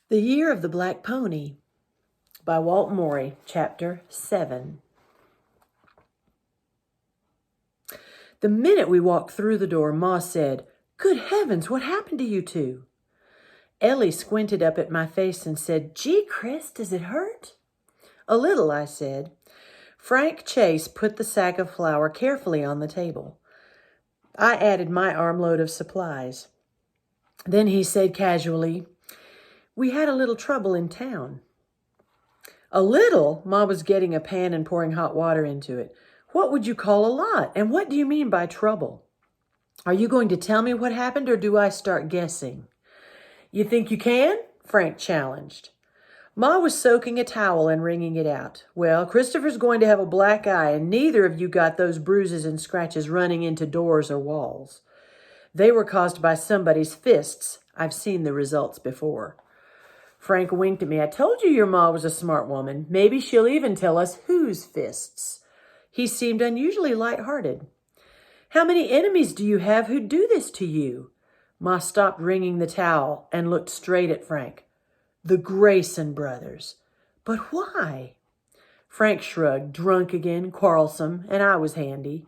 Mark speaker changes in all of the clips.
Speaker 1: The Year of the Black Pony by Walt Morey, Chapter 7. The minute we walked through the door, Ma said, "Good heavens, what happened to you two?" Ellie squinted up at my face and said, "Gee, Chris, does it hurt?" "A little," I said. Frank Chase put the sack of flour carefully on the table. I added my armload of supplies. Then he said casually, "We had a little trouble in town." "A little?" Ma was getting a pan and pouring hot water into it. "What would you call a lot? And what do you mean by trouble? Are you going to tell me what happened, or do I start guessing?" "You think you can?" Frank challenged. Ma was soaking a towel and wringing it out. "Well, Christopher's going to have a black eye, and neither of you got those bruises and scratches running into doors or walls. They were caused by somebody's fists. I've seen the results before." Frank winked at me. "I told you your ma was a smart woman. Maybe she'll even tell us whose fists." He seemed unusually lighthearted. "How many enemies do you have who do this to you?" Ma stopped wringing the towel and looked straight at Frank. "The Grayson brothers." "But why?" Frank shrugged, drunk again, quarrelsome, and I was handy.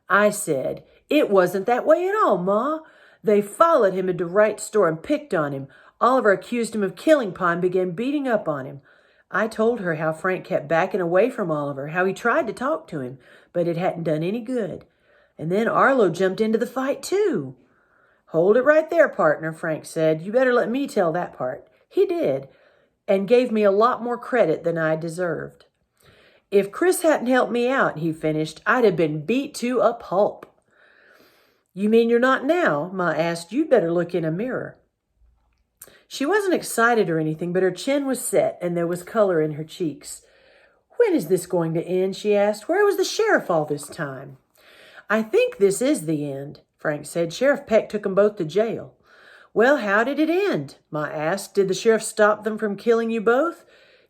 Speaker 1: I said, "It wasn't that way at all, Ma. They followed him into Wright's store and picked on him. Oliver accused him of killing Pa and began beating up on him. I told her how Frank kept backing away from Oliver, how he tried to talk to him, but it hadn't done any good. And then Arlo jumped into the fight too." "Hold it right there, partner," Frank said. "You better let me tell that part." He did, and gave me a lot more credit than I deserved. "If Chris hadn't helped me out," he finished, "I'd have been beat to a pulp." "You mean you're not now?" Ma asked. "You'd better look in a mirror." She wasn't excited or anything, but her chin was set and there was color in her cheeks. "When is this going to end?" she asked. "Where was the sheriff all this time?" "I think this is the end," Frank said. "Sheriff Peck took them both to jail." "Well, how did it end?" Ma asked. "Did the sheriff stop them from killing you both?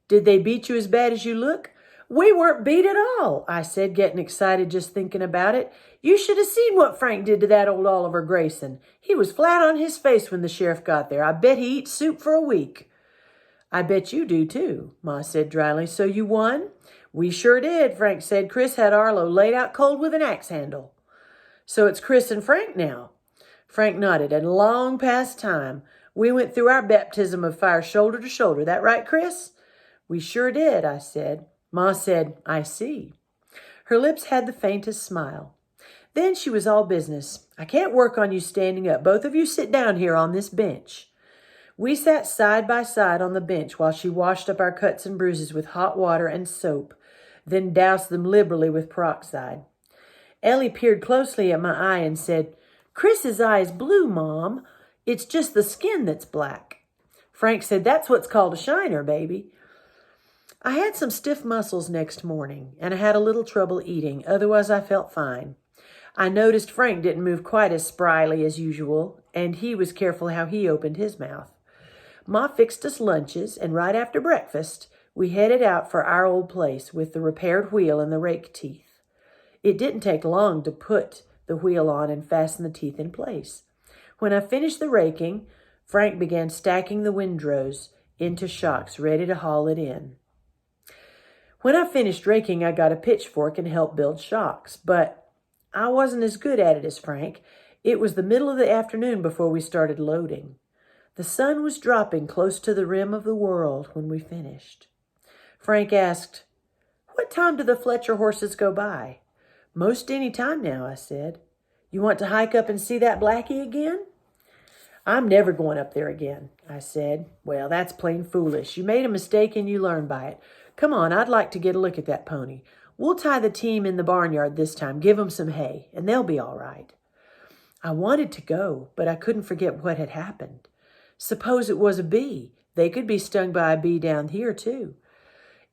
Speaker 1: Did they beat you as bad as you look?" "We weren't beat at all," I said, getting excited just thinking about it. "You should have seen what Frank did to that old Oliver Grayson. He was flat on his face when the sheriff got there. I bet he eats soup for a week." "I bet you do too," Ma said dryly. "So you won?" "We sure did," Frank said. "Chris had Arlo laid out cold with an axe handle." "So it's Chris and Frank now?" Frank nodded. "And long past time. We went through our baptism of fire shoulder to shoulder. That right, Chris?" "We sure did," I said. Ma said, "I see." Her lips had the faintest smile. Then she was all business. "I can't work on you standing up. Both of you sit down here on this bench." We sat side by side on the bench while she washed up our cuts and bruises with hot water and soap, then doused them liberally with peroxide. Ellie peered closely at my eye and said, "Chris's eye is blue, Mom. It's just the skin that's black." Frank said, "That's what's called a shiner, baby." I had some stiff muscles next morning, and I had a little trouble eating. Otherwise, I felt fine. I noticed Frank didn't move quite as spryly as usual, and he was careful how he opened his mouth. Ma fixed us lunches, and right after breakfast, we headed out for our old place with the repaired wheel and the rake teeth. It didn't take long to put the wheel on and fasten the teeth in place. When I finished the raking, Frank began stacking the windrows into shocks, ready to haul it in. When I finished raking, I got a pitchfork and helped build shocks, but I wasn't as good at it as Frank. It was the middle of the afternoon before we started loading. The sun was dropping close to the rim of the world when we finished. Frank asked, "What time do the Fletcher horses go by?" "Most any time now," I said. "You want to hike up and see that Blackie again?" "I'm never going up there again," I said. "Well, that's plain foolish. You made a mistake and you learned by it. Come on, I'd like to get a look at that pony. We'll tie the team in the barnyard this time, give them some hay, and they'll be all right." I wanted to go, but I couldn't forget what had happened. Suppose it was a bee. They could be stung by a bee down here, too.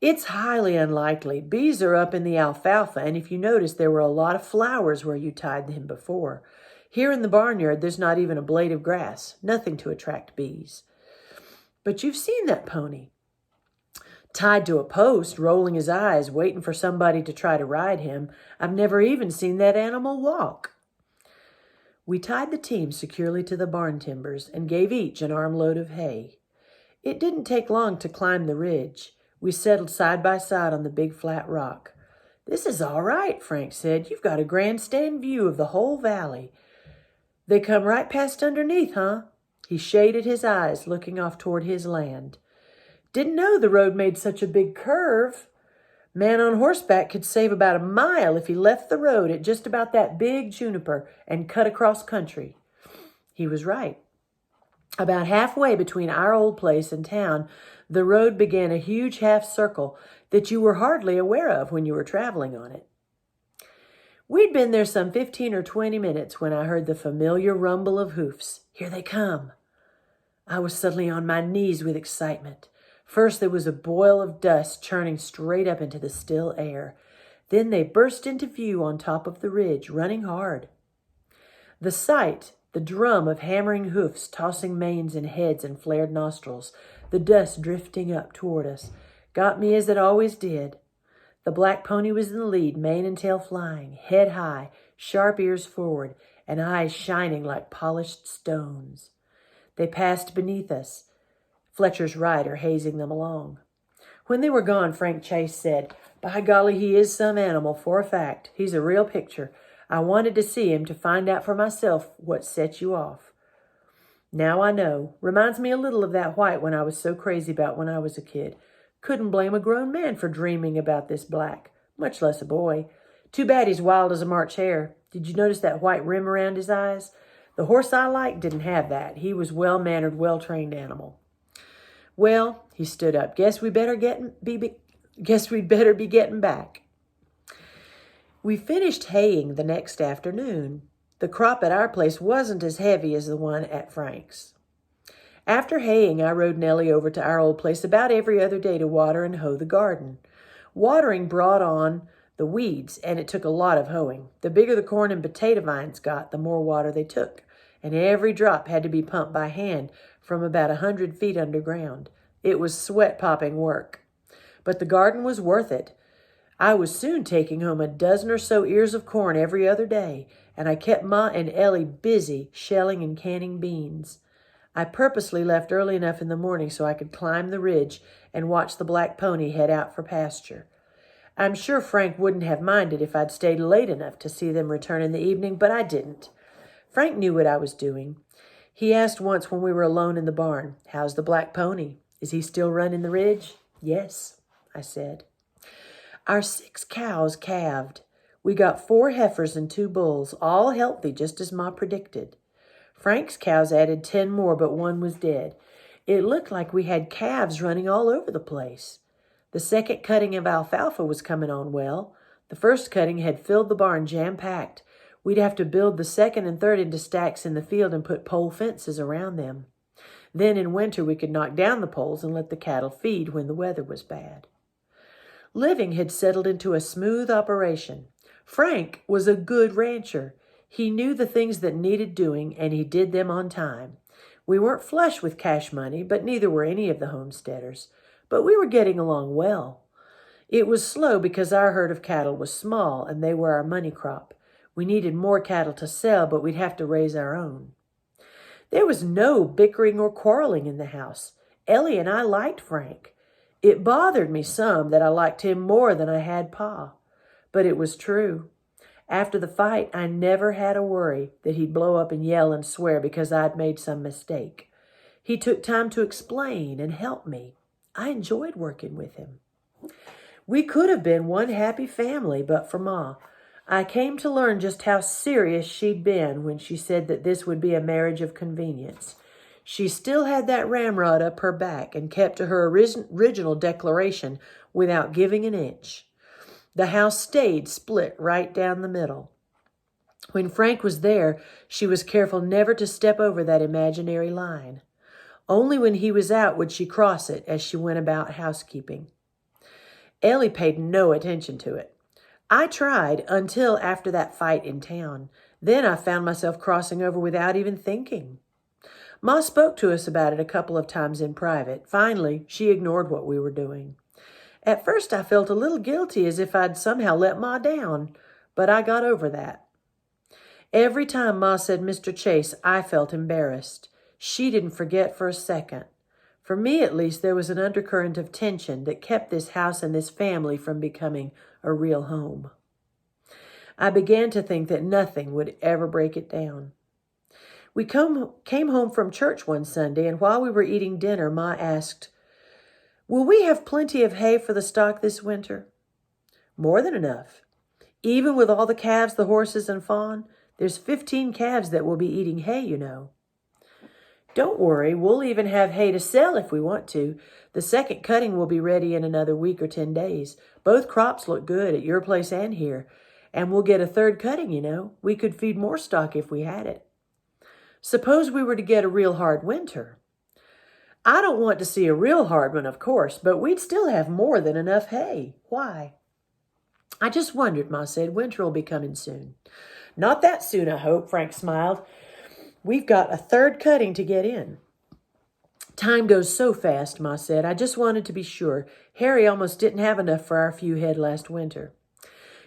Speaker 1: It's highly unlikely. Bees are up in the alfalfa, and if you notice, there were a lot of flowers where you tied them before. Here in the barnyard, there's not even a blade of grass, nothing to attract bees. But you've seen that pony. Tied to a post, rolling his eyes, waiting for somebody to try to ride him. I've never even seen that animal walk. We tied the team securely to the barn timbers and gave each an armload of hay. It didn't take long to climb the ridge. We settled side by side on the big flat rock. "This is all right," Frank said. "You've got a grandstand view of the whole valley. They come right past underneath, huh?" He shaded his eyes, looking off toward his land. "Didn't know the road made such a big curve. Man on horseback could save about a mile if he left the road at just about that big juniper and cut across country." He was right. About halfway between our old place and town, the road began a huge half circle that you were hardly aware of when you were traveling on it. We'd been there some 15 or 20 minutes when I heard the familiar rumble of hoofs. "Here they come." I was suddenly on my knees with excitement. First there was a boil of dust churning straight up into the still air. Then they burst into view on top of the ridge, running hard. The sight, the drum of hammering hoofs, tossing manes and heads and flared nostrils, the dust drifting up toward us, got me as it always did. The black pony was in the lead, mane and tail flying, head high, sharp ears forward, and eyes shining like polished stones. They passed beneath us, Fletcher's rider hazing them along. When they were gone, Frank Chase said, "By golly, he is some animal, for a fact. He's a real picture. I wanted to see him to find out for myself what set you off. Now I know. Reminds me a little of that white one I was so crazy about when I was a kid. Couldn't blame a grown man for dreaming about this black, much less a boy. Too bad he's wild as a March hare. Did you notice that white rim around his eyes? The horse I liked didn't have that. He was well-mannered, well-trained animal." "Well," he stood up, guess we'd better be getting back." We finished haying the next afternoon. The crop at our place wasn't as heavy as the one at Frank's. After haying, I rode Nellie over to our old place about every other day to water and hoe the garden. Watering brought on the weeds, and it took a lot of hoeing. The bigger the corn and potato vines got, the more water they took, and every drop had to be pumped by hand from about 100 feet underground. It was sweat-popping work. But the garden was worth it. I was soon taking home a dozen or so ears of corn every other day, and I kept Ma and Ellie busy shelling and canning beans. I purposely left early enough in the morning so I could climb the ridge and watch the black pony head out for pasture. I'm sure Frank wouldn't have minded if I'd stayed late enough to see them return in the evening, but I didn't. Frank knew what I was doing. He asked once when we were alone in the barn, "How's the black pony? Is he still running the ridge?" "Yes," I said. Our 6 cows calved. We got 4 heifers and 2 bulls, all healthy just as Ma predicted. Frank's cows added 10 more, but one was dead. It looked like we had calves running all over the place. The second cutting of alfalfa was coming on well. The first cutting had filled the barn jam-packed. We'd have to build the second and third into stacks in the field and put pole fences around them. Then in winter we could knock down the poles and let the cattle feed when the weather was bad. Living had settled into a smooth operation. Frank was a good rancher. He knew the things that needed doing, and he did them on time. We weren't flush with cash money, but neither were any of the homesteaders. But we were getting along well. It was slow because our herd of cattle was small, and they were our money crop. We needed more cattle to sell, but we'd have to raise our own. There was no bickering or quarreling in the house. Ellie and I liked Frank. It bothered me some that I liked him more than I had Pa. But it was true. After the fight, I never had a worry that he'd blow up and yell and swear because I'd made some mistake. He took time to explain and help me. I enjoyed working with him. We could have been one happy family, but for Ma. I came to learn just how serious she'd been when she said that this would be a marriage of convenience. She still had that ramrod up her back and kept to her original declaration without giving an inch. The house stayed split right down the middle. When Frank was there, she was careful never to step over that imaginary line. Only when he was out would she cross it as she went about housekeeping. Ellie paid no attention to it. I tried until after that fight in town. Then I found myself crossing over without even thinking. Ma spoke to us about it a couple of times in private. Finally, she ignored what we were doing. At first, I felt a little guilty as if I'd somehow let Ma down, but I got over that. Every time Ma said Mr. Chase, I felt embarrassed. She didn't forget for a second. For me, at least, there was an undercurrent of tension that kept this house and this family from becoming a real home. I began to think that nothing would ever break it down. We came home from church one Sunday, and while we were eating dinner, Ma asked, "Will we have plenty of hay for the stock this winter?" "More than enough. Even with all the calves, the horses, and fawn, there's 15 calves that will be eating hay, you know." "Don't worry, we'll even have hay to sell if we want to. The second cutting will be ready in another week or 10 days. Both crops look good at your place and here. And we'll get a third cutting, you know. We could feed more stock if we had it." "Suppose we were to get a real hard winter?" "I don't want to see a real hard one, of course, but we'd still have more than enough hay." "Why?" "I just wondered," Ma said. "Winter will be coming soon." "Not that soon, I hope," Frank smiled. "We've got a third cutting to get in." "Time goes so fast," Ma said. "I just wanted to be sure. Harry almost didn't have enough for our few head last winter."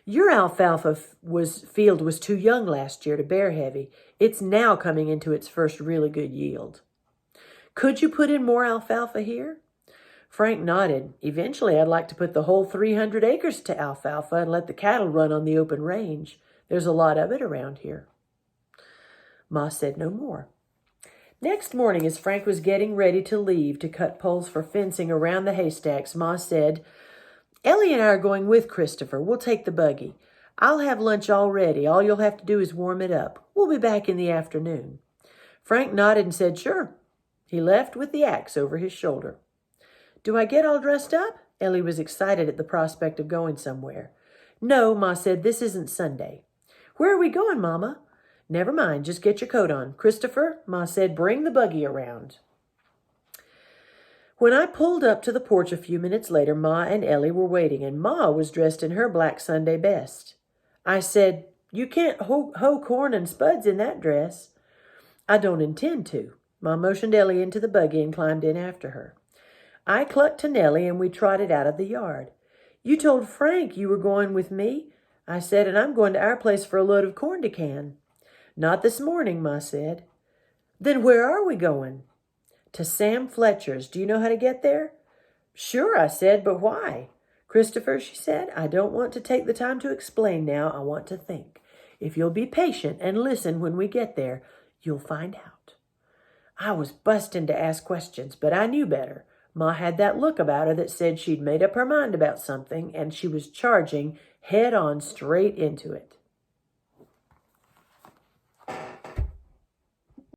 Speaker 1: "Your alfalfa field was too young last year to bear heavy. It's now coming into its first really good yield." "Could you put in more alfalfa here?" Frank nodded. "Eventually, I'd like to put the whole 300 acres to alfalfa and let the cattle run on the open range. There's a lot of it around here." Ma said no more. Next morning, as Frank was getting ready to leave to cut poles for fencing around the haystacks, Ma said, "Ellie and I are going with Christopher. We'll take the buggy. I'll have lunch all ready. All you'll have to do is warm it up. We'll be back in the afternoon." Frank nodded and said, "Sure." He left with the axe over his shoulder. "Do I get all dressed up?" Ellie was excited at the prospect of going somewhere. "No," Ma said, "this isn't Sunday." "Where are we going, Mama?" "Never mind, just get your coat on. Christopher," Ma said, "bring the buggy around." When I pulled up to the porch a few minutes later, Ma and Ellie were waiting, and Ma was dressed in her black Sunday best. I said, "You can't hoe corn and spuds in that dress." "I don't intend to." Ma motioned Ellie into the buggy and climbed in after her. I clucked to Nellie, and we trotted out of the yard. "You told Frank you were going with me," I said, "and I'm going to our place for a load of corn to can." "Not this morning," Ma said. "Then where are we going?" "To Sam Fletcher's. Do you know how to get there?" "Sure," I said, "but why?" "Christopher," she said, "I don't want to take the time to explain now. I want to think. If you'll be patient and listen when we get there, you'll find out." I was busting to ask questions, but I knew better. Ma had that look about her that said she'd made up her mind about something, and she was charging head on straight into it.